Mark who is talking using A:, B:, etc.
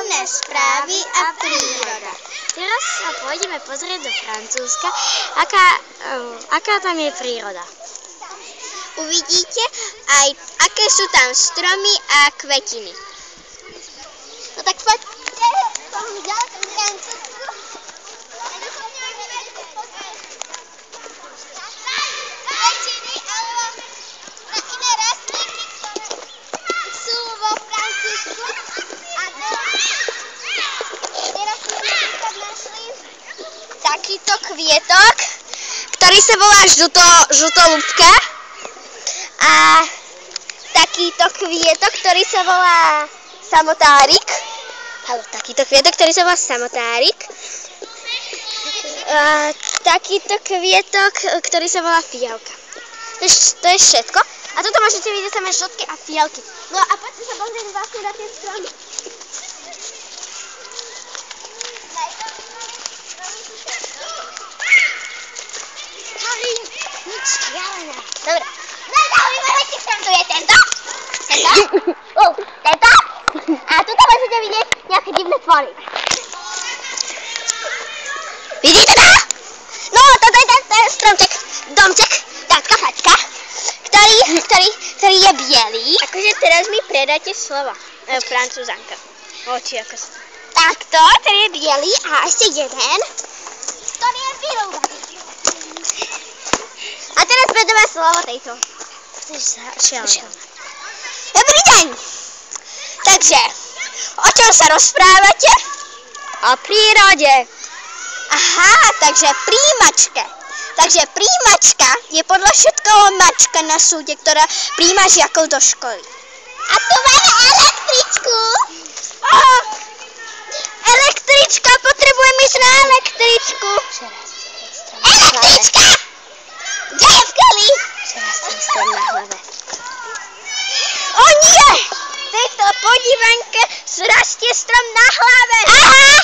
A: Hlavné správy a príroda.
B: Teraz sa pôjdeme pozrieť do Francúzska, aká tam je príroda.
A: Uvidíte aj, aké sú tam stromy a kvetiny. No tak poďte do Francúzsku. Kvetiny alebo na iné rastlinky, ktoré sú vo Francúzsku. A teraz sme napríklad našli takýto kvietok, ktorý sa volá žltolúbka. A takýto kvietok, ktorý sa volá samotárik. Takýto kvietok, ktorý sa volá samotárik. A takýto kvietok, ktorý sa volá fialka. To je všetko. A toto môžete vidieť samé žltky a fialky. No a poďte sa pozrieť vlastne na tie stromy.
B: Nič šialené.
A: Dobre. Najzaujímavejší strom tu je tento. Tento. A tuto môžete vidieť nejaké divné tvory. Vidíte to? No, toto je ten stromček, domček, tátka fačka, ktorý je bielý. Akože teraz mi predáte slova, francúzanka. Oči ako sa. Takto, ktorý je bielý a ešte jeden, ktorý je vyrúbaný. A teraz predáme slovo tejto. Dobrý deň! Takže, o čom sa rozprávate? O prírode. Aha, takže príjimačke. Takže príjimačka je podľa všetkého mačka na súde, ktorá príjima žiakov do školy. A tu máme električku. Električka, potrebujem ísť na električku. Električka! Kde je v keli?
B: Rastie strom na hlave.
A: O nie! Tejto podívanke rastie strom na hlave. Aha!